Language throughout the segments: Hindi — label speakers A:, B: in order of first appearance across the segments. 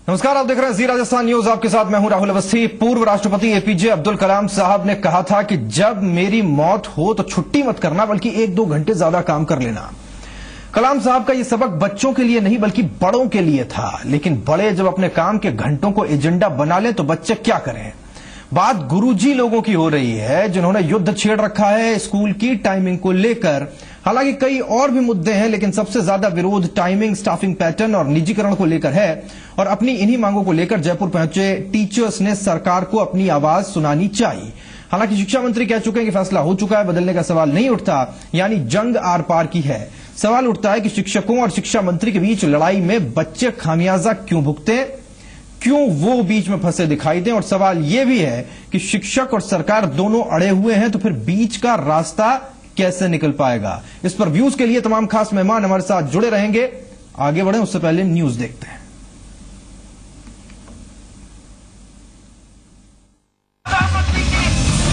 A: नमस्कार, आप देख रहे हैं जी राजस्थान न्यूज। आपके साथ मैं हूं राहुल अवस्थी। पूर्व राष्ट्रपति एपीजे अब्दुल कलाम साहब ने कहा था कि जब मेरी मौत हो तो छुट्टी मत करना, बल्कि 1-2 घंटे ज्यादा काम कर लेना। कलाम साहब का यह सबक बच्चों के लिए नहीं बल्कि बड़ों के लिए था। लेकिन बड़े जब अपने काम के घंटों को एजेंडा बना लें तो बच्चे क्या करें। बात गुरुजी लोगों की हो रही है जिन्होंने युद्ध छेड़ रखा है स्कूल की टाइमिंग को लेकर। हालांकि कई और भी मुद्दे हैं, लेकिन सबसे ज्यादा विरोध टाइमिंग, स्टाफिंग पैटर्न और निजीकरण को लेकर है। और अपनी इन्हीं मांगों को लेकर जयपुर पहुंचे टीचर्स ने सरकार को अपनी आवाज सुनानी चाहिए। हालांकि शिक्षा मंत्री कह चुके हैं कि फैसला हो चुका है, बदलने का सवाल नहीं उठता, यानी जंग आर पार की है। सवाल उठता है कि शिक्षकों और शिक्षा मंत्री के बीच लड़ाई में बच्चे खामियाजा क्यों भुगते, क्यों वो बीच में फंसे दिखाई दें। और सवाल यह भी है कि शिक्षक और सरकार दोनों अड़े हुए हैं तो फिर बीच का रास्ता कैसे निकल पाएगा। इस पर व्यूज के लिए तमाम खास मेहमान हमारे साथ जुड़े रहेंगे। आगे बढ़े उससे पहले न्यूज देखते हैं।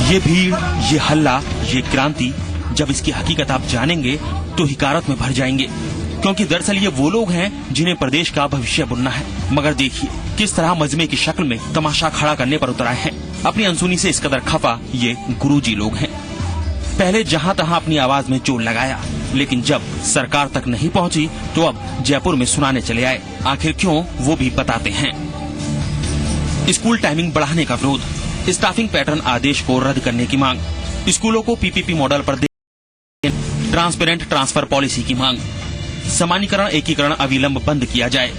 B: ये भीड़, ये हल्ला, ये क्रांति, जब इसकी हकीकत आप जानेंगे तो हिकारत में भर जाएंगे। क्योंकि दरअसल ये वो लोग हैं जिन्हें प्रदेश का भविष्य बुनना है। मगर देखिए किस तरह मजमे की शक्ल में तमाशा खड़ा करने पर उतर आए हैं। अपनी अनसुनी से इस कदर खफा ये गुरुजी लोग हैं। पहले जहां तहां अपनी आवाज में जोर लगाया, लेकिन जब सरकार तक नहीं पहुंची तो अब जयपुर में सुनाने चले आए। आखिर क्यों, वो भी बताते हैं। स्कूल टाइमिंग बढ़ाने का विरोध, स्टाफिंग पैटर्न आदेश को रद्द करने की मांग, स्कूलों को पीपीपी मॉडल पर ट्रांसपेरेंट ट्रांसफर पॉलिसी की मांग, समानीकरण एकीकरण अविलंब बंद किया जाए।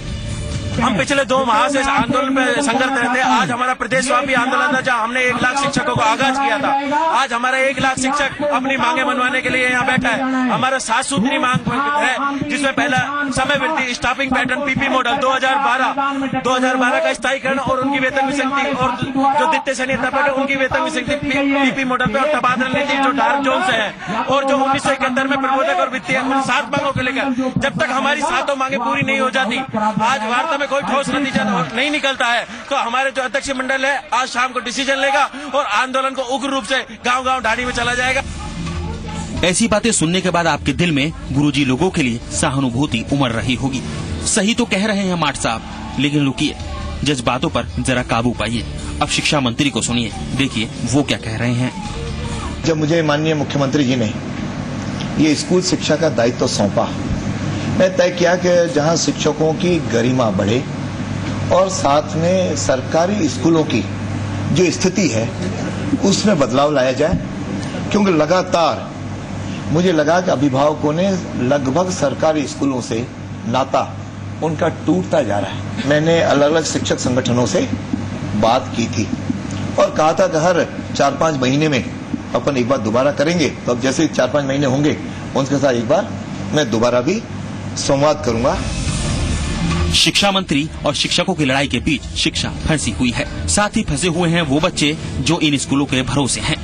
C: हम पिछले 2 माह से आंदोलन में संघर्ष रहते हैं। आज हमारा प्रदेशव्यापी आंदोलन था जहां हमने 1 लाख शिक्षकों को आगाज किया था। आज हमारा 1 लाख शिक्षक अपनी मांगे मनवाने के लिए यहाँ बैठा है। हमारा 7 सूत्री मांग है, जिसमें पहला समय वृद्धि, स्टाफिंग पैटर्न, पीपी मॉडल 2012 का स्थायीकरण और उनकी वेतन विसंगति, और जो द्वितीय श्रेणी अध्यापक है उनकी वेतन विसंगति पीपी मॉडल पे, और तबादला नीति जो डार्क जोन से है, और जो 1971 में प्रबोधक और वित्तीय, उन 7 मांगों को लेकर जब तक हमारी 7 मांगे पूरी नहीं हो जाती, आज वार्ता में कोई ठोस नतीजा नहीं निकलता है, तो हमारे जो अध्यक्ष मंडल है आज शाम को डिसीजन लेगा और आंदोलन को उग्र रूप से गांव-गांव ढाणी में चला जाएगा।
B: ऐसी बातें सुनने के बाद आपके दिल में गुरुजी लोगों के लिए सहानुभूति उमड़ रही होगी। सही तो कह रहे हैं माट साहब, लेकिन रुकिए, जज्बातों पर जरा काबू पाइए। अब शिक्षा मंत्री को सुनिए, देखिए वो क्या कह रहे हैं।
D: जब मुझे माननीय मुख्यमंत्री जी ने ये स्कूल शिक्षा का दायित्व सौंपा, मैं तय किया कि जहां शिक्षकों की गरिमा बढ़े और साथ में सरकारी स्कूलों की जो स्थिति है उसमें बदलाव लाया जाए। क्योंकि लगातार मुझे लगा कि अभिभावकों ने लगभग सरकारी स्कूलों से नाता उनका टूटता जा रहा है। मैंने अलग अलग शिक्षक संगठनों से बात की थी और कहा था कि हर 4-5 महीने में अपन एक बार दोबारा करेंगे। तो अब जैसे 4-5 महीने होंगे उनके साथ एक बार मैं दोबारा भी संवाद करूंगा।
B: शिक्षा मंत्री और शिक्षकों की लड़ाई के बीच शिक्षा फंसी हुई है। साथ ही फंसे हुए हैं वो बच्चे जो इन स्कूलों के भरोसे हैं।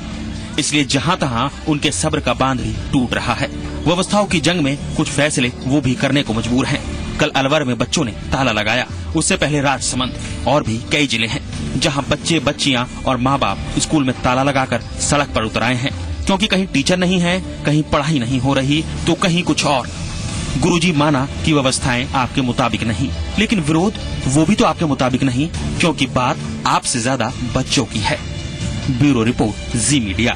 B: इसलिए जहां तहां उनके सब्र का बांध भी टूट रहा है। व्यवस्थाओं की जंग में कुछ फैसले वो भी करने को मजबूर हैं। कल अलवर में बच्चों ने ताला लगाया। उससे पहले राजसमंद और भी कई जिले हैं जहां बच्चे, बच्चियां और माँ बाप स्कूल में ताला लगाकर सड़क पर उतर आए हैं। क्योंकि कहीं टीचर नहीं है, कहीं पढ़ाई नहीं हो रही, तो कहीं कुछ और। गुरुजी माना कि व्यवस्थाएं आपके मुताबिक नहीं, लेकिन विरोध वो भी तो आपके मुताबिक नहीं, क्योंकि बात आपसे ज्यादा बच्चों की है। ब्यूरो रिपोर्ट, जी मीडिया।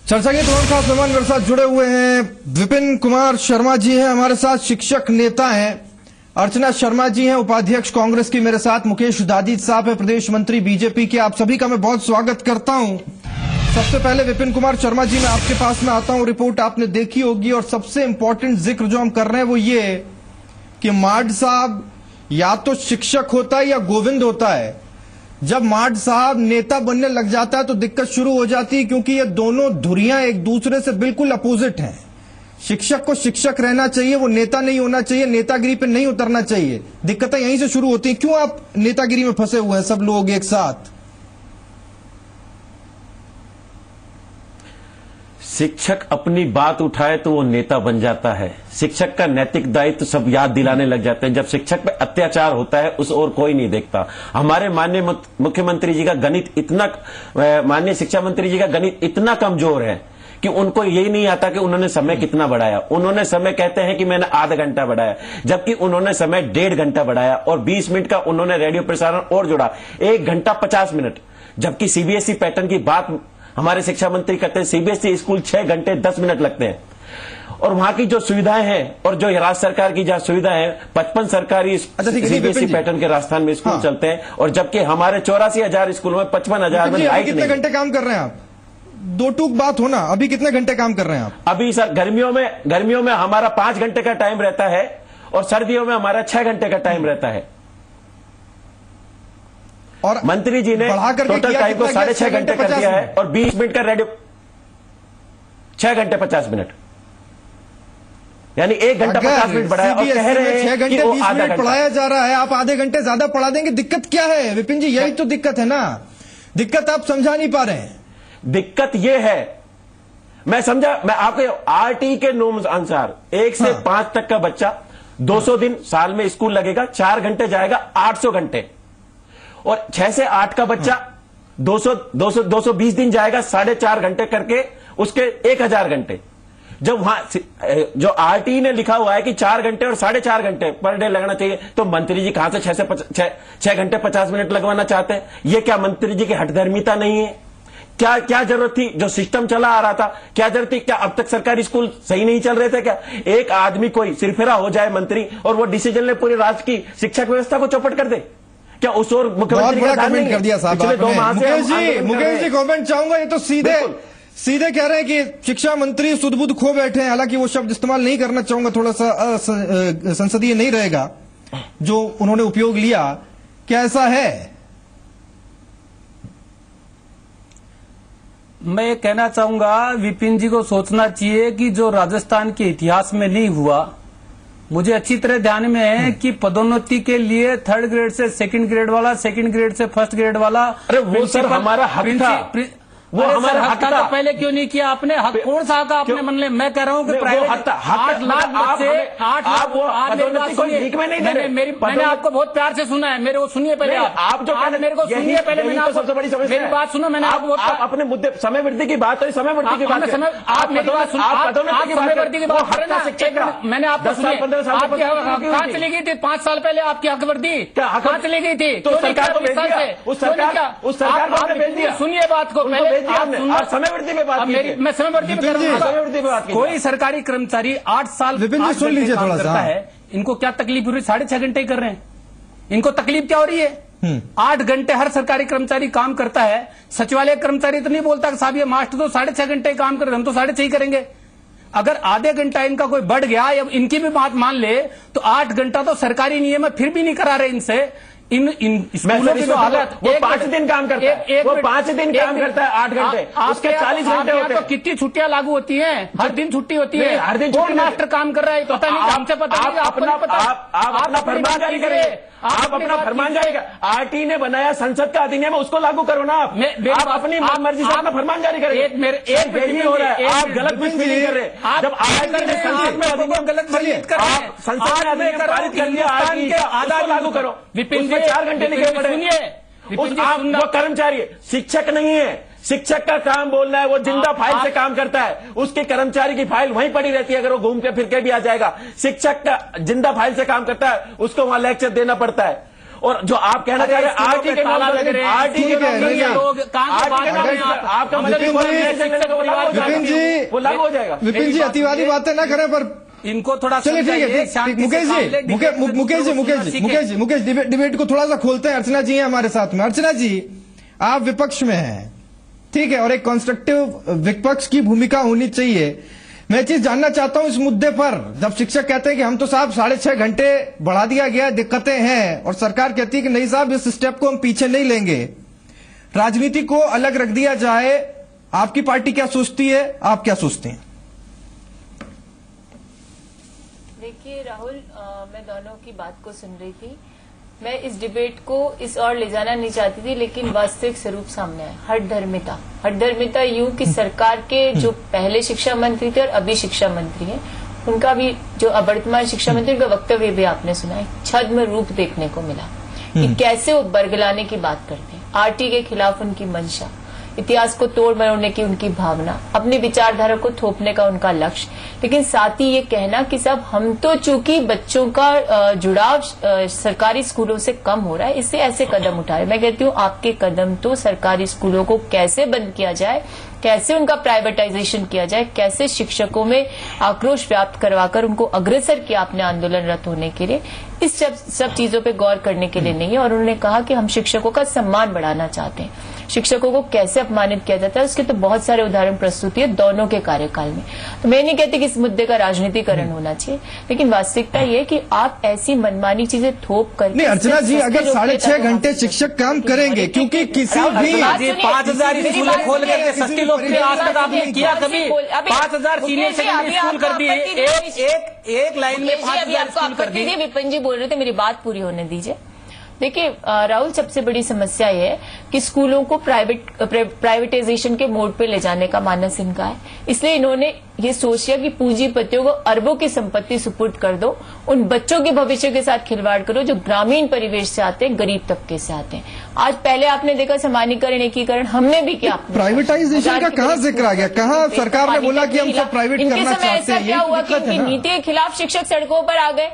A: चर्चा के तमाम खास मेहमान मेरे साथ जुड़े हुए हैं। विपिन कुमार शर्मा जी हैं हमारे साथ, शिक्षक नेता हैं। अर्चना शर्मा जी हैं, उपाध्यक्ष कांग्रेस की मेरे साथ। मुकेश दादी साहब है, प्रदेश मंत्री बीजेपी के। आप सभी का मैं बहुत स्वागत करता हूं। सबसे पहले विपिन कुमार शर्मा जी, मैं आपके पास में आता हूं। रिपोर्ट आपने देखी होगी और सबसे इंपॉर्टेंट जिक्र जो हम कर रहे हैं वो ये कि माड साहब या तो शिक्षक होता है या गोविंद होता है। जब माड साहब नेता बनने लग जाता है तो दिक्कत शुरू हो जाती है, क्योंकि ये दोनों धुरियां एक दूसरे से बिल्कुल अपोजिट हैं। शिक्षक को शिक्षक रहना चाहिए, वो नेता नहीं होना चाहिए, नेतागिरी पे नहीं उतरना चाहिए। दिक्कतें यहीं से शुरू होती हैं। क्यों आप नेतागिरी में फंसे हुए हैं सब लोग एक साथ?
E: शिक्षक अपनी बात उठाए तो वो नेता बन जाता है। शिक्षक का नैतिक दायित्व सब याद दिलाने लग जाते हैं। जब शिक्षक पे अत्याचार होता है उस ओर कोई नहीं देखता। हमारे माननीय मुख्यमंत्री जी का गणित इतना, माननीय शिक्षा मंत्री जी का गणित इतना कमजोर है कि उनको यही नहीं आता कि उन्होंने समय कितना बढ़ाया। उन्होंने समय कहते हैं कि मैंने आधा घंटा बढ़ाया, जबकि उन्होंने समय 1.5 घंटा बढ़ाया और 20 मिनट का उन्होंने रेडियो प्रसारण और जोड़ा, 1 घंटा 50 मिनट। जबकि सीबीएसई पैटर्न की बात हमारे शिक्षा मंत्री कहते हैं सीबीएसई स्कूल 6 घंटे 10 मिनट लगते हैं, और वहां की जो सुविधाएं हैं और जो राज्य सरकार की जहां सुविधाएं हैं, 55 सरकारी सीबीएसई पैटर्न के राजस्थान में स्कूल चलते हैं, और जबकि हमारे 84,000 स्कूलों में 55,000 में लाइट
A: कितने घंटे काम कर रहे हैं आप? दो टूक बात होना, अभी कितने घंटे काम कर रहे हैं आप?
E: अभी सर गर्मियों में हमारा 5 घंटे का टाइम रहता है और सर्दियों में हमारा 6 घंटे का टाइम रहता है।
A: और
E: मंत्री जी ने टोटल टाइम को 6.5 घंटे कर दिया है और 20 मिनट का रेडियो 6 घंटे 50 मिनट, यानी 1 घंटा 50 मिनट बढ़ाया और कह रहे हैं
A: 6 घंटे 20 मिनट पढ़ाया जा रहा है, आप आधे घंटे ज्यादा पढ़ा देंगे। दिक्कत क्या है विपिन जी? यही तो दिक्कत है ना, दिक्कत आप समझा नहीं पा रहे हैं।
E: दिक्कत यह है, मैं समझा, मैं आपके आरटी के नॉर्म्स अनुसार 1 से 5 तक का बच्चा 200 दिन साल में स्कूल लगेगा, 4 घंटे जाएगा 800 घंटे, और 6 से 8 का बच्चा 220 दिन जाएगा 4.5 घंटे करके, उसके 1000 घंटे। जब वहां जो आरटी ने लिखा हुआ है कि 4 घंटे और 4.5 घंटे पर डे लगना चाहिए, तो मंत्री जी कहां से 6 घंटे 50 मिनट लगवाना चाहते हैं? ये क्या मंत्री जी की हठधर्मिता नहीं है? क्या जरूरत थी? जो सिस्टम चला आ रहा था, क्या जरूरत थी? क्या अब तक सरकारी स्कूल सही नहीं चल रहे थे क्या? एक आदमी कोई सिरफिरा हो जाए मंत्री और वो डिसीजन ले पूरे राज्य की शिक्षा व्यवस्था को चौपट कर दे, क्या उस और मुख्यमंत्री
A: बहुत बड़ा कमेंट कर दिया साहब आपने। मुकेश जी कमेंट चाहूंगा, ये तो सीधे कह रहे हैं कि शिक्षा मंत्री सुध-बुध खो बैठे हैं। हालांकि वो शब्द इस्तेमाल नहीं करना चाहूंगा, थोड़ा सा संसदीय नहीं रहेगा जो उन्होंने उपयोग लिया। क्या ऐसा है?
F: मैं ये कहना चाहूंगा विपिन जी को सोचना चाहिए कि जो राजस्थान के इतिहास में नहीं हुआ, मुझे अच्छी तरह ध्यान में है कि पदोन्नति के लिए 3rd ग्रेड से 2nd ग्रेड वाला, 2nd ग्रेड से 1st ग्रेड वाला,
E: अरे वो सर हमारा हक था, वो हमारा हक था।
F: तो पहले क्यों नहीं किया आपने? हक कौन सा हक आपने? मन ले, मैं कह रहा हूँ कि प्राइवेट 8 लाख बच्चे, 8 लाख मैंने आपको बहुत प्यार से सुना है, मेरे को सुनिए पहले, आप जो मेरे को सुनिए पहले, मैंने आपको सबसे बड़ी समस्या मेरी बात सुनो, मैंने आपको
E: अपने मुद्दे समय वृद्धि की बात, समय वृद्धि की बात,
F: आप मेरी बात सुनो, समय वृद्धि की बात करें ना, मैंने आपको सुनिए, कहाँ चली गई थी 5 साल पहले आपकी हक वर्दी? कहाँ चली गई थी?
E: तो सरकार को भेज दिया, उस सरकार को भेज दिया।
F: सुनिए बात को पहले,
E: समय वृद्धि पे बात
F: मैं समय वृद्धि पे बात, कोई सरकारी कर्मचारी 8 साल
A: सुन लीजिए थोड़ा सा
F: है, इनको क्या तकलीफ हो रही? 6.5 घंटे कर रहे हैं, इनको तकलीफ क्या हो रही है? 8 घंटे हर सरकारी कर्मचारी काम करता है। सचिवालय कर्मचारी तो नहीं बोलता कि साहब ये मास्टर तो 6.5 घंटे काम कर रहे, हम तो 6.5 करेंगे। अगर आधे घंटा इनका कोई बढ़ गया या इनकी भी बात मान ले तो 8 घंटा तो सरकारी नियम है, फिर भी नहीं करा रहे इनसे। इन स्कूलों की जो हालत,
E: वो 5 दिन काम करता है, वो 5 दिन काम करता है 8 घंटे, उसके 40 घंटे होते हैं।
F: तो कितनी छुट्टियां लागू होती हैं? हर दिन छुट्टी होती है, हर दिन कौन मास्टर काम कर रहा है पता नहीं, हमसे पता नहीं,
E: आप अपना फरमान जारी करें, आप अपना फरमान जारी करें। आरटी ने बनाया संसद का अधिनियम, उसको लागू करो ना। आप अपनी मर्जी से अपना फरमान जारी करें। यही हो रहा है, आप गलत मिसफीलिंग कर रहे हैं। जब आरटी ने संसद में अधिनियम गलत संसद में अधिनियम पारित कर लिया, आरटी का आधा लागू करो। विपिन 4 घंटे लिखे पड़े। वो कर्मचारी शिक्षक नहीं है, शिक्षक का काम बोलना है, वो जिंदा फाइल से काम करता है, उसके कर्मचारी की फाइल वहीं पड़ी रहती है, अगर वो घूम के फिर के भी आ जाएगा। शिक्षक का जिंदा फाइल से काम करता है, उसको वहां लेक्चर देना पड़ता है। और जो आप कहना चाह रहे हैं आरटी के नाम लग रहे हैं, आरटी के आपका
A: विपिन जी,
E: वो लागू हो जाएगा।
A: विपिन जी अतिवादी बातें ना करें, पर
F: इनको थोड़ा
A: चलिए ठीक है। मुकेश जी डिबेट को थोड़ा सा खोलते हैं। अर्चना जी हैं हमारे साथ में। अर्चना जी, आप विपक्ष में हैं, ठीक है, और एक कंस्ट्रक्टिव विपक्ष की भूमिका होनी चाहिए। मैं चीज जानना चाहता हूं इस मुद्दे पर, जब शिक्षक कहते हैं कि हम तो साहब 6.5 घंटे बढ़ा दिया गया, दिक्कतें हैं, और सरकार कहती है कि नहीं साहब इस स्टेप को हम पीछे नहीं लेंगे, राजनीति को अलग रख दिया जाए, आपकी पार्टी क्या सोचती है, आप क्या सोचते हैं?
G: देखिए राहुल, मैं दोनों की बात को सुन रही थी। मैं इस डिबेट को इस ओर ले जाना नहीं चाहती थी, लेकिन वास्तविक स्वरूप सामने आया। हठधर्मिता यूं कि सरकार के जो पहले शिक्षा मंत्री थे और अभी शिक्षा मंत्री हैं, उनका भी जो वर्तमान शिक्षा मंत्री, उनका वक्तव्य भी आपने सुना है, छद्म रूप देखने को मिला कि कैसे वो बरगलाने की बात करते हैं, आरटी के खिलाफ उनकी मंशा, इतिहास को तोड़ मरोड़ने की उनकी भावना, अपनी विचारधारा को थोपने का उनका लक्ष्य, लेकिन साथ ही ये कहना कि सब हम तो चूंकि बच्चों का जुड़ाव सरकारी स्कूलों से कम हो रहा है इससे ऐसे कदम उठा रहे। मैं कहती हूँ आपके कदम तो सरकारी स्कूलों को कैसे बंद किया जाए, कैसे उनका प्राइवेटाइजेशन किया जाए, कैसे शिक्षकों में आक्रोश व्याप्त करवाकर उनको अग्रसर किया आपने आंदोलनरत होने के लिए, इस सब चीजों पे गौर करने के लिए नहीं है। और उन्होंने कहा कि हम शिक्षकों का सम्मान बढ़ाना चाहते हैं। शिक्षकों को कैसे अपमानित किया जाता है उसके तो बहुत सारे उदाहरण प्रस्तुत है दोनों के कार्यकाल में। तो मैं नहीं कहती कि इस मुद्दे का राजनीतिकरण होना चाहिए, लेकिन वास्तविकता ये कि आप ऐसी मनमानी चीजें थोप कर
A: नहीं अर्चना जी, अगर 6.5 घंटे शिक्षक काम करेंगे क्योंकि किसी भी
F: 5,000 स्कूलें खोल करके सस्ती लोग के आज तक आपने किया कभी? 5,000 सीनियर सेकेंडरी स्कूल कर दिए, एक लाइन में 5,000 स्कूल कर दिए।
G: विपिन जी बोल रहे थे, मेरी बात पूरी होने दीजिए। देखिए राहुल, सबसे बड़ी समस्या ये है कि स्कूलों को प्राइवेटाइजेशन के मोड पे ले जाने का मानस इनका है। इसलिए इन्होंने ये सोच लिया कि पूंजीपतियों को अरबों की संपत्ति सुपुर्द कर दो, उन बच्चों के भविष्य के साथ खिलवाड़ करो जो ग्रामीण परिवेश से आते हैं, गरीब तबके से आते हैं। आज पहले आपने देखा समानीकरण, एकीकरण हमने भी किया।
A: प्राइवेटाइजेशन का कहाँ जिक्र आ गया? कहाँ सरकार ने बोला कि हम सब प्राइवेट करना चाहते हैं?
G: ऐसा क्या हुआ कि उनकी नीति के खिलाफ शिक्षक सड़कों पर आ गए?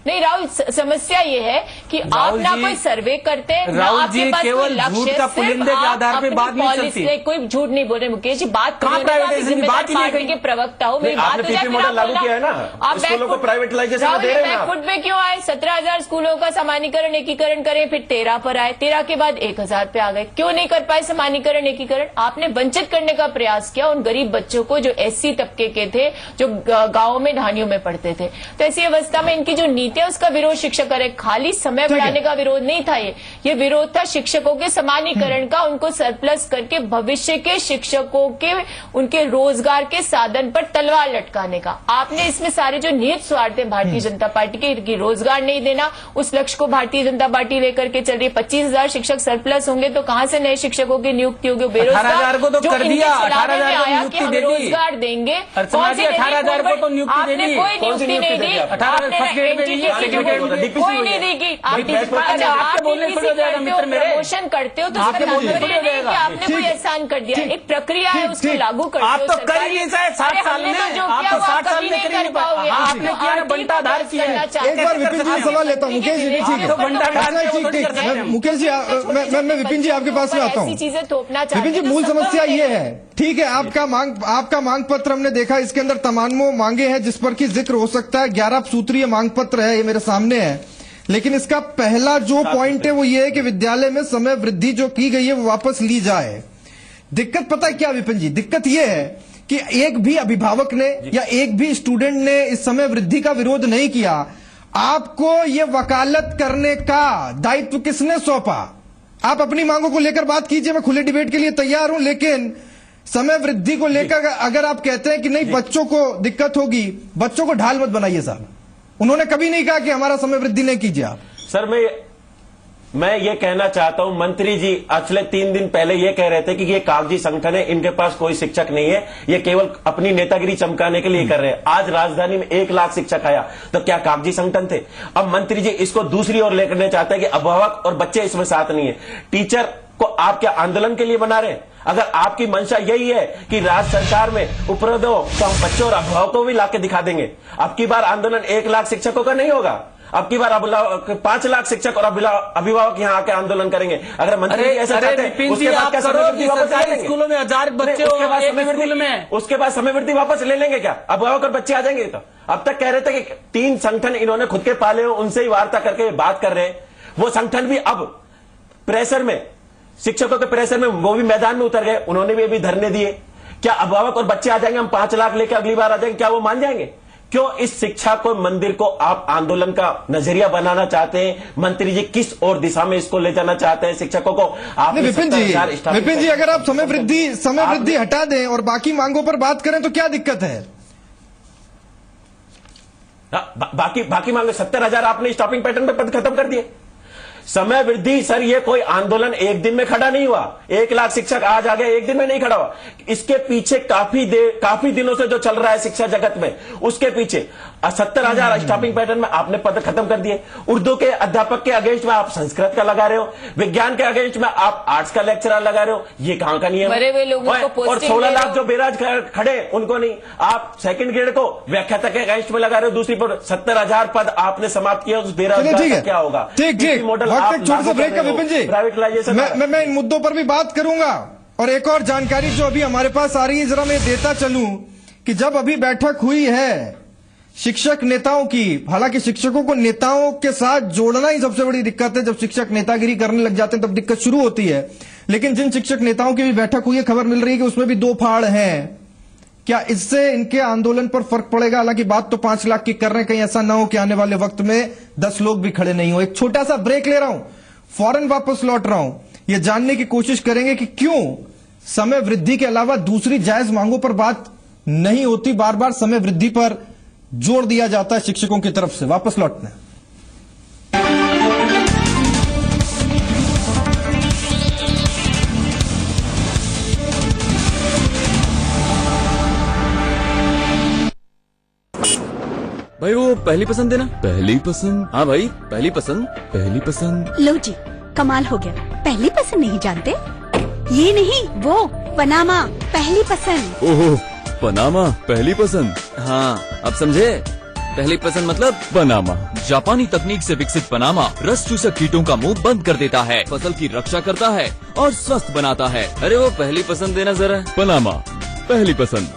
G: नहीं राहुल, समस्या ये है कि आप ना कोई सर्वे करते हैं, ना आपके पास कोई लक्ष्य है,
F: पुलिंदे के आधार पे बात नहीं चलती।
G: कोई झूठ नहीं बोल रहे मुकेश जी, बात
F: बात
G: पार्टी के प्रवक्ता हो, मेरी बात
E: पीपी मॉडल लागू किया है ना, आप स्कूलों को प्राइवेटाइजेशन दे रहे हैं।
G: खुद में क्यों आए? 17,000 स्कूलों का समानीकरण एकीकरण करें, फिर 13 पर आए, 13 के बाद 1,000 पे आ गए। क्यों नहीं कर पाए समानीकरण एकीकरण? आपने वंचित करने का प्रयास किया उन गरीब बच्चों को जो SC तबके के थे, जो गाँव में ढानियों में पढ़ते थे। तो ऐसी अवस्था में इनकी जो नीति है उसका विरोध शिक्षक करे, खाली समय बढ़ाने का विरोध नहीं था। ये विरोध था शिक्षकों के समानीकरण का, उनको सरप्लस करके भविष्य के शिक्षकों के उनके रोजगार के साधन पर तलवार लटकाने का। आपने इसमें सारे जो निहित स्वार्थ है भारतीय जनता पार्टी के, रोजगार नहीं देना, उस लक्ष्य को भारतीय जनता पार्टी लेकर के चल रही है। 25,000 शिक्षक सरप्लस होंगे तो कहां से नए शिक्षकों की नियुक्ति होगी? बेरोजगार
F: 18,000 को तो कर दिया, 18,000 को
G: आया
F: नियुक्ति
G: कि हम
F: दे दी।
G: रोजगार देंगे,
F: 18,000 को तो नियुक्ति दे दी।
G: कोई नियुक्ति नहीं दी, कोई नहीं देगी। आप प्रमोशन करते हो तो आपने कोई एहसान कर दिया, एक प्रक्रिया है उसको लागू करते हो।
F: आप तो कर ही नहीं पाए 60 साल में, आप तो 60 साल में कर नहीं पाओगे। आपने किया ना बंटाधार किया।
A: एक बार विपिन जी से सवाल लेता हूँ। मुकेश जी ठीक है, मुकेश जी मैं विपिन जी आपके पास में आता हूँ।
G: चीजें थोपना चाहते
A: विपिन जी, मूल समस्या ये है, ठीक है, आपका मांग पत्र हमने देखा, इसके अंदर तमाम मांगे हैं जिस पर की जिक्र हो सकता है। 11 सूत्रीय मांग पत्र है, ये मेरे सामने है। लेकिन इसका पहला जो पॉइंट है वो ये है कि विद्यालय में समय वृद्धि जो की गई है वो वापस ली जाए। दिक्कत पता है क्या विपिन जी? दिक्कत ये है कि एक भी अभिभावक ने या एक भी स्टूडेंट ने इस समय वृद्धि का विरोध नहीं किया। आपको ये वकालत करने का दायित्व किसने सौंपा? आप अपनी मांगों को लेकर बात कीजिए, मैं खुले डिबेट के लिए तैयार हूं, लेकिन समय वृद्धि को लेकर अगर आप कहते हैं कि नहीं बच्चों को दिक्कत होगी, बच्चों को ढाल मत बनाइए साहब। उन्होंने कभी नहीं कहा कि हमारा समय वृद्धि नहीं कीजिए आप।
E: सर मैं ये कहना चाहता हूं, मंत्री जी पिछले 3 दिन पहले ये कह रहे थे कि ये कागजी संगठन है, इनके पास कोई शिक्षक नहीं है, ये केवल अपनी नेतागिरी चमकाने के लिए कर रहे हैं। आज राजधानी में 1 लाख शिक्षक आया तो क्या कागजी संगठन थे? अब मंत्री जी इसको दूसरी ओर लेकर चाहते हैं कि अभिभावक और बच्चे इसमें साथ नहीं है। टीचर को आप क्या आंदोलन के लिए बना रहे हैं? अगर आपकी मंशा यही है कि राज्य सरकार में उपरोध हो तो हम बच्चों और अभिभावकों को भी लाके दिखा देंगे। अब की बार आंदोलन 1 लाख शिक्षकों का नहीं होगा, अब की बार 5 लाख शिक्षक और अभिभावक यहाँ आके आंदोलन करेंगे। अगर मंत्री ऐसा चाहते हैं उसके बाद क्या
F: स्कूलों में 1000 बच्चे
E: उसके बाद समय वृद्धि वापस ले लेंगे क्या? अभिभावक और बच्चे आ जाएंगे? तो अब तक कह रहे थे कि 3 संगठन इन्होंने खुद के पाले हो, उनसे ही वार्ता करके बात कर रहे हैं। वो संगठन भी अब प्रेशर में, शिक्षकों के प्रेशर में वो भी मैदान में उतर गए, उन्होंने भी अभी धरने दिए। क्या अभिभावक और बच्चे आ जाएंगे, हम 5 लाख लेकर अगली बार आ जाएंगे, क्या वो मान जाएंगे? क्यों इस शिक्षा को मंदिर को आप आंदोलन का नजरिया बनाना चाहते हैं? मंत्री जी किस और दिशा में इसको ले जाना चाहते हैं शिक्षकों को? आप
A: विपिन जी अगर आप समय वृद्धि हटा दें और बाकी मांगों पर बात करें तो क्या दिक्कत है?
E: बाकी मांगे 70,000 आपने स्टॉपिंग पैटर्न पे पद खत्म कर दिए। समय वृद्धि सर, ये कोई आंदोलन एक दिन में खड़ा नहीं हुआ। 1 लाख शिक्षक आज आ गए, एक दिन में नहीं खड़ा हुआ। इसके पीछे काफी दिनों से जो चल रहा है शिक्षा जगत में, उसके पीछे 70,000 स्टाफिंग पैटर्न में आपने पद खत्म कर दिए। उर्दू के अध्यापक के अगेंस्ट में आप संस्कृत का लगा रहे हो, विज्ञान के अगेंस्ट में आप आर्ट्स का लेक्चरर लगा रहे हो। ये कहां का नियम?
G: मरे हुए लोगों को
E: और 16 लाख जो बेराज खड़े उनको नहीं, आप सेकंड ग्रेड को व्याख्याता के अगेंस्ट में लगा रहे हो। दूसरी पर 70,000 पद आपने समाप्त किया, उस बेरोजगार का क्या होगा?
A: ठीक
E: मॉडल
A: छोटे से ब्रेक का विपिन जी,
E: प्राइवेटाइजेशन।
A: मैं इन मुद्दों पर भी बात करूंगा। और एक और जानकारी जो अभी हमारे पास आ रही है, जरा मैं देता चलूं कि जब अभी बैठक हुई है शिक्षक नेताओं की, हालांकि शिक्षकों को नेताओं के साथ जोड़ना ही सबसे बड़ी दिक्कत है। जब शिक्षक नेतागिरी करने लग जाते हैं तब दिक्कत शुरू होती है। लेकिन जिन शिक्षक नेताओं की भी बैठक हुई है, खबर मिल रही है कि उसमें भी 2 फाड़ हैं। क्या इससे इनके आंदोलन पर फर्क पड़ेगा? हालांकि बात तो 5 लाख की कर रहे हैं, कहीं ऐसा ना हो कि आने वाले वक्त में 10 लोग भी खड़े नहीं हो। एक छोटा सा ब्रेक ले रहा हूं, फौरन वापस लौट रहा हूं। यह जानने की कोशिश करेंगे कि क्यों समय वृद्धि के अलावा दूसरी जायज मांगों पर बात नहीं होती, बार बार समय वृद्धि पर जोर दिया जाता है शिक्षकों की तरफ से। वापस लौटना है।
H: भाई वो पहली पसंद है ना? पहली पसंद? हाँ भाई पहली पसंद, पहली पसंद।
I: लो जी, कमाल हो गया। पहली पसंद नहीं जानते? ये नहीं, वो पनामा पहली पसंद।
H: ओहो, पनामा पहली पसंद। हाँ अब समझे, पहली पसंद मतलब पनामा। जापानी तकनीक से विकसित पनामा रस चूसक कीटों का मुंह बंद कर देता है, फसल की रक्षा करता है और स्वस्थ बनाता है। अरे वो पहली पसंद देना जरा। पनामा पहली पसंद,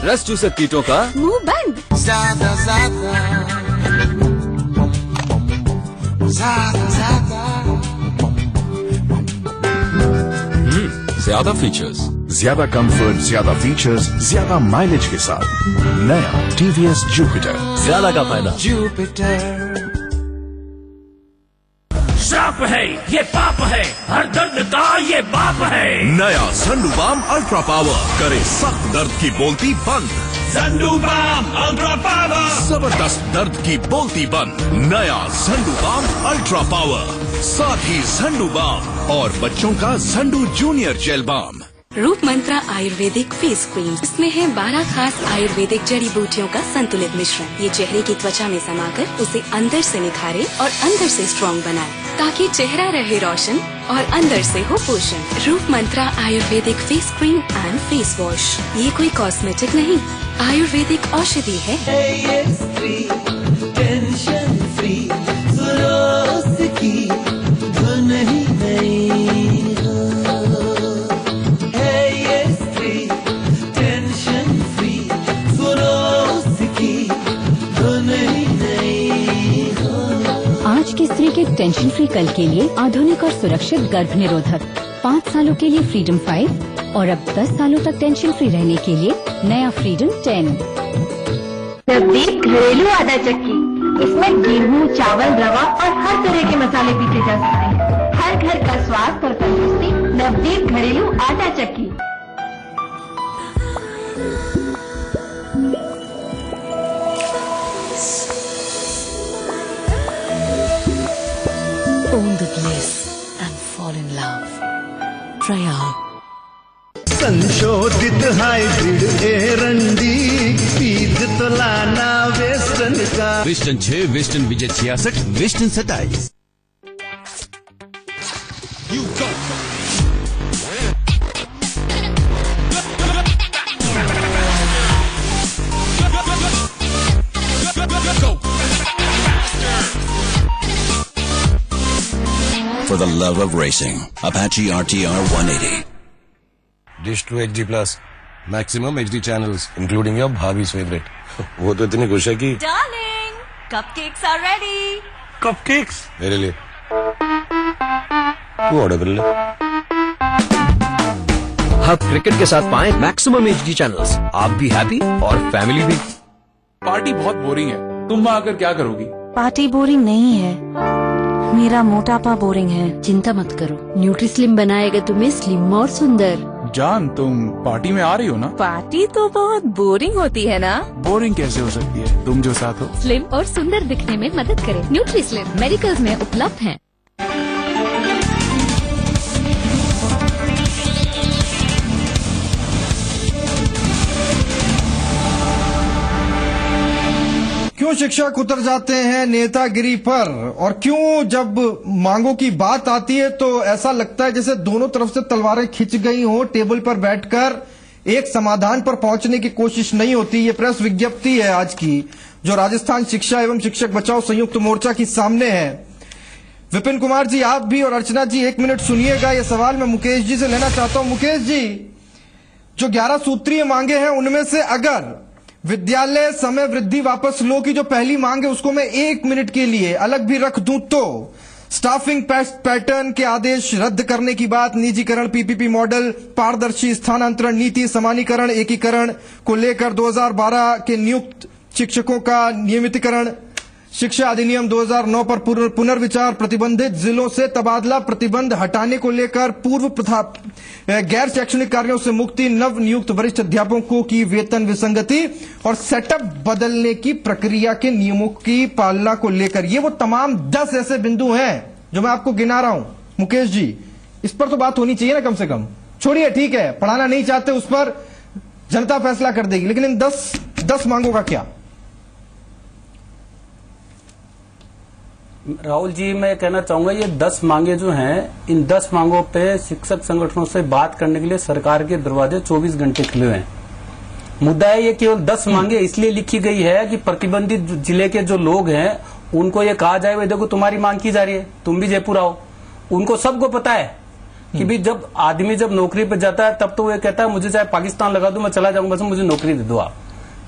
H: रस चूसक कीटों का
I: मुंह बंद।
J: ज्यादा फीचर्स, ज्यादा कंफर्ट, ज्यादा फीचर्स, ज्यादा माइलेज के साथ नया टीवीएस जुपिटर।
H: ज्यादा का फायदा।
K: श्राप है ये, पाप है, हर दर्द का ये बाप है।
J: नया संडूबाम अल्ट्रा पावर करे सख्त दर्द की बोलती बंद।
K: संडूबाम अल्ट्रा पावर,
J: जबरदस्त दर्द की बोलती बंद। नया संडूबाम अल्ट्रा पावर, साथ ही संडूबाम और बच्चों का संडू जूनियर जेल बाम।
L: रूप मंत्रा आयुर्वेदिक फेस क्रीम, इसमें है 12 खास आयुर्वेदिक जड़ी बूटियों का संतुलित मिश्रण। ये चेहरे की त्वचा में समाकर उसे अंदर से निखारे और अंदर से स्ट्रॉन्ग बनाए, ताकि चेहरा रहे रोशन और अंदर से हो पोषण। Roop Mantra ayurvedic face cream and face wash, ये कोई कॉस्मेटिक नहीं, आयुर्वेदिक औषधि है।
K: टेंशन फ्री, सुरोस की धुन ही नहीं हो। टेंशन फ्री, सुरोस की धुन ही नहीं हो।
I: आज की स्त्री के टेंशन फ्री कल के लिए आधुनिक और सुरक्षित गर्भ निरोधक 5 सालों के लिए फ्रीडम 5 और अब 10 सालों तक टेंशन फ्री रहने के लिए नया फ्रीडम 10।
M: नवदीप घरेलू आटा चक्की, इसमें गेहूं, चावल, रवा और हर तरह के मसाले पीसे जा सकते हैं। हर घर का स्वास्थ्य और तंदुरुस्ती, नवदीप घरेलू आटा चक्की।
L: Own the bliss and fall in love. Try out.
K: संशोधित हाइब्रिड एरंडी, बीज तो लाना वेस्टर्न का।
J: Western 6, western Vijay 66, western 27।
N: For the love of racing, Apache RTR 180.
O: Dish 2 HD+, maximum HD channels, including your bhabhi's favorite. वो तो इतनी खुश है कि
P: Darling, cupcakes are ready.
O: Cupcakes? मेरे लिए। तू ऑर्डर कर ले।
Q: अब क्रिकेट के साथ पाएं मैक्सिमम HD चैनल्स, आप भी हैप्पी और फैमिली भी।
R: पार्टी बहुत बोरिंग है, तुम वहाँ आकर क्या करोगी?
S: पार्टी बोरिंग नहीं है, मेरा मोटापा बोरिंग है।
I: चिंता मत करो, न्यूट्रीस्लिम बनाएगा तुम्हें स्लिम और सुंदर।
R: जान, तुम पार्टी में आ रही हो ना?
S: पार्टी तो बहुत बोरिंग होती है ना?
R: बोरिंग कैसे हो सकती है, तुम जो साथ हो।
I: स्लिम और सुंदर दिखने में मदद करे। न्यूट्रीस्लिम मेडिकल्स में उपलब्ध है।
A: क्यों शिक्षक उतर जाते हैं नेतागिरी पर, और क्यों जब मांगों की बात आती है तो ऐसा लगता है जैसे दोनों तरफ से तलवारें खिंच गई हो, टेबल पर बैठकर एक समाधान पर पहुंचने की कोशिश नहीं होती। ये प्रेस विज्ञप्ति है आज की, जो राजस्थान शिक्षा एवं शिक्षक बचाओ संयुक्त मोर्चा की सामने है। विपिन कुमार जी, आप भी और अर्चना जी 1 मिनट सुनिएगा। ये सवाल मैं मुकेश जी से लेना चाहता हूं। मुकेश जी, जो 11 सूत्रीय मांगे हैं उनमें से अगर विद्यालय समय वृद्धि वापस लो की जो पहली मांग है उसको मैं 1 मिनट के लिए अलग भी रख दूं तो स्टाफिंग पैटर्न के आदेश रद्द करने की बात, निजीकरण, पीपीपी मॉडल, पारदर्शी स्थानांतरण नीति, समानीकरण, एकीकरण को लेकर 2012 के नियुक्त शिक्षकों का नियमितीकरण, शिक्षा अधिनियम 2009 पर पुनर्विचार, प्रतिबंधित जिलों से तबादला प्रतिबंध हटाने को लेकर पूर्व प्रथा, गैर शैक्षणिक कार्यों से मुक्ति, नव नियुक्त वरिष्ठ अध्यापकों की वेतन विसंगति और सेटअप बदलने की प्रक्रिया के नियमों की पालना को लेकर, ये वो तमाम 10 ऐसे बिंदु हैं जो मैं आपको गिना रहा हूं। मुकेश जी, इस पर तो बात होनी चाहिए ना कम से कम। छोड़िए, ठीक है, पढ़ाना नहीं चाहते उस पर जनता फैसला कर देगी, लेकिन इन 10 मांगों का क्या?
F: राहुल जी, मैं कहना चाहूंगा ये 10 मांगे जो हैं, इन 10 मांगों पे शिक्षक संगठनों से बात करने के लिए सरकार के दरवाजे 24 घंटे खुले हैं। मुद्दा है ये केवल 10 मांगे इसलिए लिखी गई है कि प्रतिबंधित जिले के जो लोग हैं उनको ये कहा जाए, देखो तुम्हारी मांग की जा रही है, तुम भी जयपुर आओ। उनको सबको पता है कि भी जब आदमी जब नौकरी पे जाता है तब तो वो कहता है मुझे चाहे पाकिस्तान लगा दो, मैं चला जाऊंगा, बस मुझे नौकरी दे दो आप,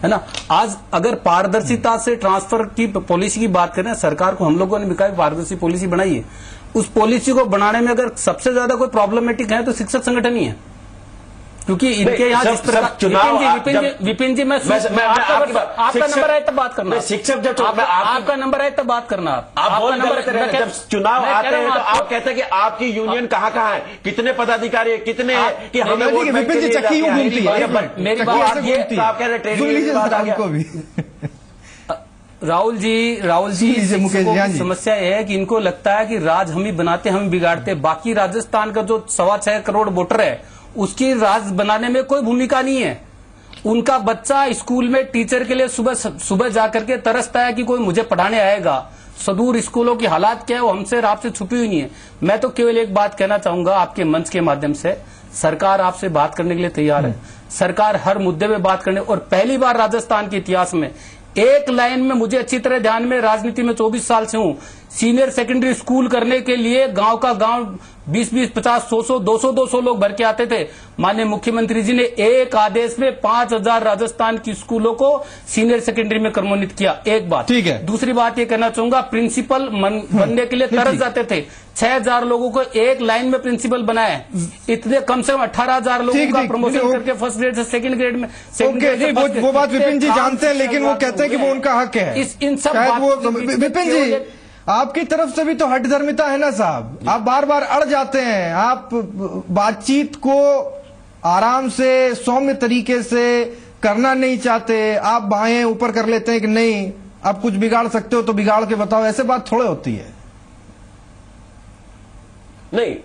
F: है ना। आज अगर पारदर्शिता से ट्रांसफर की पॉलिसी की बात करें, सरकार को हम लोगों ने भी कहा पारदर्शी पॉलिसी बनाई है। उस पॉलिसी को बनाने में अगर सबसे ज्यादा कोई प्रॉब्लमेटिक है तो शिक्षक संगठन ही है, क्योंकि इनके यहाँ जिस प्रकार विपिन जी मैं आपका नंबर आए तब बात करना,
E: शिक्षक जब
F: आपका नंबर आए तब बात करना,
E: जब चुनाव आते हैं तो आप कहते हैं कि आपकी यूनियन कहाँ कहाँ है, कितने पदाधिकारी, कितने कि हमें
A: विपिन जी चक्की यूं घूमती है,
F: मेरी बात ये आप कह रहे ट्रेनिंग। राहुल जी समस्या यह है कि इनको लगता है कि राज हम ही बनाते हम बिगाड़ते, बाकी राजस्थान का जो 6.25 करोड़ वोटर है उसकी राज बनाने में कोई भूमिका नहीं है। उनका बच्चा स्कूल में टीचर के लिए सुबह जाकर के तरसता है कि कोई मुझे पढ़ाने आएगा। सुदूर स्कूलों की हालात क्या है वो हमसे और आपसे छुपी हुई नहीं है। मैं तो केवल एक बात कहना चाहूंगा आपके मंच के माध्यम से, सरकार आपसे बात करने के लिए तैयार है। सरकार हर मुद्दे पे बात करने, और पहली बार राजस्थान के इतिहास में एक लाइन में, मुझे अच्छी तरह ध्यान में, राजनीति में 24 साल से हूं, सीनियर सेकेंडरी स्कूल करने के लिए गांव का गांव 20-20, 50, 100, 200 लोग भर के आते थे। माननीय मुख्यमंत्री जी ने एक आदेश में 5000 राजस्थान की स्कूलों को सीनियर सेकेंडरी में क्रमोन्नत किया। एक बात, ठीक है। दूसरी बात ये कहना चाहूंगा, प्रिंसिपल बनने के लिए तरस जाते थे, 6000 लोगों को एक लाइन में प्रिंसिपल बनाया, इतने कम से कम 18000 लोगों का प्रमोशन करके फर्स्ट ग्रेड से सेकंड ग्रेड में।
A: वो बात विपिन जी जानते हैं, लेकिन वो कहते हैं कि वो उनका हक है।
F: इन सब
A: विपिन जी, आपकी तरफ से भी तो हठधर्मिता है ना साहब, आप बार बार अड़ जाते हैं, आप बातचीत को आराम से सौम्य तरीके से करना नहीं चाहते, आप बाहें ऊपर कर लेते हैं कि नहीं आप कुछ बिगाड़ सकते हो तो बिगाड़ के बताओ, ऐसे बात थोड़े होती है।
E: नहीं,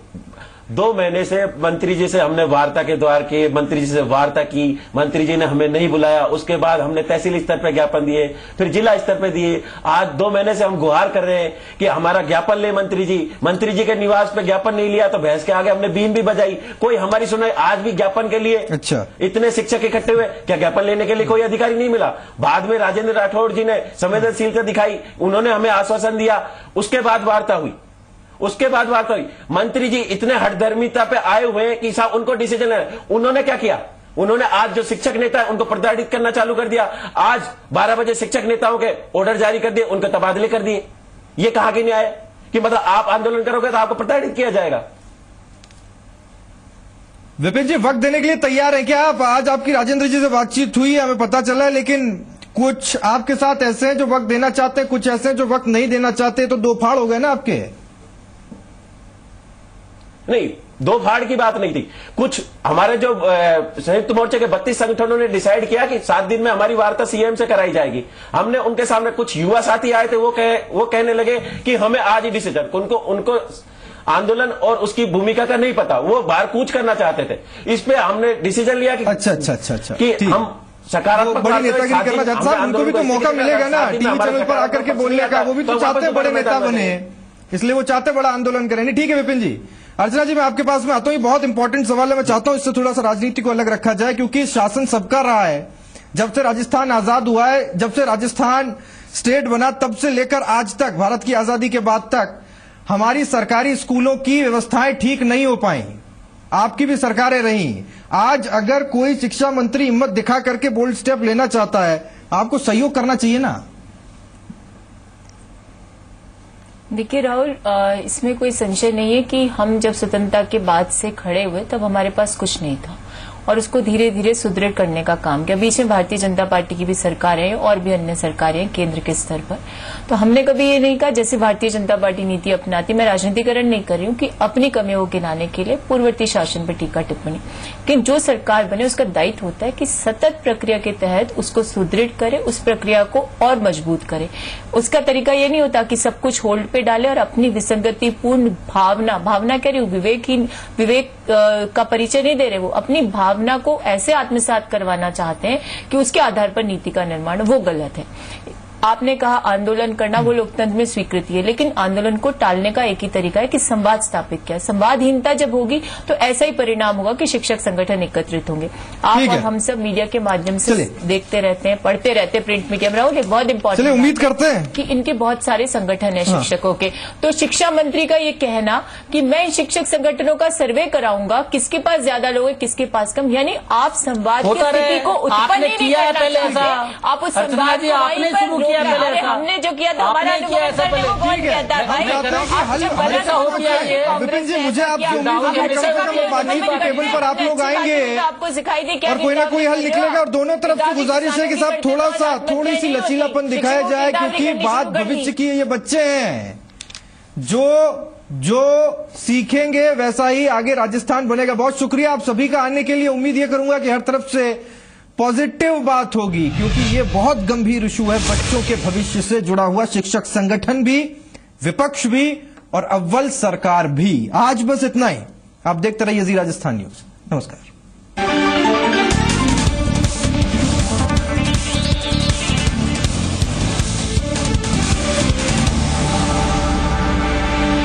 E: 2 महीने से मंत्री जी से हमने वार्ता के द्वार किए, मंत्री जी से वार्ता की, मंत्री जी ने हमें नहीं बुलाया, उसके बाद हमने तहसील स्तर पर ज्ञापन दिए, फिर जिला स्तर पर दिए। आज 2 महीने से हम गुहार कर रहे हैं कि हमारा ज्ञापन ले मंत्री जी के निवास पे ज्ञापन नहीं लिया तो भैंस के आगे हमने बीम भी बजाई, कोई हमारी सुनाई। आज भी ज्ञापन के लिए
A: अच्छा
E: इतने शिक्षक इकट्ठे हुए, क्या ज्ञापन लेने के लिए कोई अधिकारी नहीं मिला? बाद में राजेंद्र राठौड़ जी ने संवेदनशीलता दिखाई, उन्होंने हमें आश्वासन दिया, उसके बाद वार्ता हुई। मंत्री जी इतने हठधर्मिता पे आए हुए हैं कि साहब उनको डिसीजन लेना। उन्होंने क्या किया? उन्होंने आज जो शिक्षक नेता है उनको प्रताड़ित करना चालू कर दिया। आज 12 बजे शिक्षक नेताओं के ऑर्डर जारी कर दिए, उनके तबादले कर दिए। ये कहां के न्याय कि मतलब आप आंदोलन करोगे तो आपको प्रताड़ित किया जाएगा?
A: विपिन जी, वक्त देने के लिए तैयार है क्या आप? आज आपकी राजेंद्र जी से बातचीत हुई, हमें पता चला है, लेकिन कुछ आपके साथ ऐसे हैं जो वक्त देना चाहते हैं, कुछ ऐसे हैं जो वक्त नहीं देना चाहते, तो 2 फाड़ हो गए ना आपके।
E: नहीं, 2 फाड़ की बात नहीं थी। कुछ हमारे जो संयुक्त मोर्चे के 32 संगठनों ने डिसाइड किया कि 7 दिन में हमारी वार्ता सीएम से कराई जाएगी। हमने उनके सामने, कुछ युवा साथी आए थे, वो कहने लगे कि हमें आज ही डिसीजन, उनको आंदोलन और उसकी भूमिका का नहीं पता, वो बाहर कूच करना चाहते थे। इस पे हमने डिसीजन लिया कि
A: अच्छा
E: कि हम सकारात्मक
A: बड़ी
E: बात है,
A: नेतागिरी
E: साथी
A: करना चाहते
E: हमने
A: साहब, उनको भी तो
E: आंदोलन को
A: मौका
E: इसी
A: मिलेगा ना
E: साथी में
A: टीवी
E: हमारे
A: चैनल पर आकर के
E: सकारात्मक
A: बोलने का, वो भी तो
E: तो
A: चाहते हैं
E: वापस
A: बड़े नेता
E: बने।
A: बने, इसलिए वो चाहते बड़ा आंदोलन करें। ठीक है विपिन जी। अर्चना जी, मैं आपके पास में आता हूँ, ये बहुत इंपॉर्टेंट सवाल है, मैं चाहता हूँ इससे थोड़ा सा राजनीति को अलग रखा जाए, क्योंकि शासन सबका रहा है। जब से राजस्थान आजाद हुआ है, जब से राजस्थान स्टेट बना, तब से लेकर आज तक, भारत की आजादी के बाद तक हमारी सरकारी स्कूलों की व्यवस्थाएं ठीक नहीं हो पाई। आपकी भी सरकारें रही। आज अगर कोई शिक्षा मंत्री हिम्मत दिखा करके बोल्ड स्टेप लेना चाहता है, आपको सहयोग करना चाहिए ना।
G: देखिए राहुल, इसमें कोई संशय नहीं है कि हम जब स्वतंत्रता के बाद से खड़े हुए तब हमारे पास कुछ नहीं था और उसको धीरे धीरे सुदृढ़ करने का काम किया। बीच में भारतीय जनता पार्टी की भी सरकार है और भी अन्य सरकारें हैं केंद्र के स्तर पर। तो हमने कभी ये नहीं कहा जैसे भारतीय जनता पार्टी नीति अपनाती, मैं राजनीतिकरण नहीं कर रही हूँ, कि अपनी कमियों को गिनाने के लिए पूर्ववर्ती शासन पर टीका टिप्पणी। लेकिन जो सरकार बने उसका दायित्व होता है कि सतत प्रक्रिया के तहत उसको सुदृढ़ करे, उस प्रक्रिया को और मजबूत करे। उसका तरीका ये नहीं होता कि सब कुछ होल्ड पे डाले और अपनी विसंगतिपूर्ण भावना कह रही हूँ, विवेक का परिचय नहीं दे रहे, वो अपनी भावना को ऐसे आत्मसात करवाना चाहते हैं कि उसके आधार पर नीति का निर्माण, वो गलत है। आपने कहा आंदोलन करना वो लोकतंत्र में स्वीकृति है, लेकिन आंदोलन को टालने का एक ही तरीका है कि संवाद स्थापित किया। संवादहीनता जब होगी तो ऐसा ही परिणाम होगा कि शिक्षक संगठन एकत्रित होंगे। आप और हम सब मीडिया के माध्यम से देखते रहते हैं, पढ़ते रहते हैं प्रिंट मीडिया में। राहुल, एक बहुत इंपॉर्टेंट,
A: उम्मीद करते हैं
G: कि इनके बहुत सारे संगठन है शिक्षकों के। तो शिक्षा मंत्री का ये कहना कि मैं इन शिक्षक संगठनों का सर्वे कराऊंगा, किसके पास ज्यादा लोग है किसके पास कम, यानी आप संवाद की स्थिति को उत्पन्न नहीं करना चाहते। आप उस संवाद को अरे हमने जो किया था, हमारा अनुभव करने को कौन कहता है भाई?
A: विपिन जी, मुझे आपकी उम्मीद है कि बातचीत के टेबल पर आप लोग आएंगे
G: आपको सिखाई दे क्या
A: और कोई ना कोई हल निकलेगा। और दोनों तरफ से गुजारिश है कि साहब थोड़ी सी लचीलापन दिखाया जाए, क्योंकि बात भविष्य की है। ये बच्चे हैं, जो सीखेंगे वैसा ही आगे राजस्थान बनेगा। बहुत शुक्रिया आप सभी का आने के लिए। उम्मीद ये करूंगा कि हर तरफ से पॉजिटिव बात होगी, क्योंकि ये बहुत गंभीर इशू है, बच्चों के भविष्य से जुड़ा हुआ। शिक्षक संगठन भी, विपक्ष भी और अव्वल सरकार भी। आज बस इतना ही। आप देखते रहिए जी राजस्थान न्यूज। नमस्कार।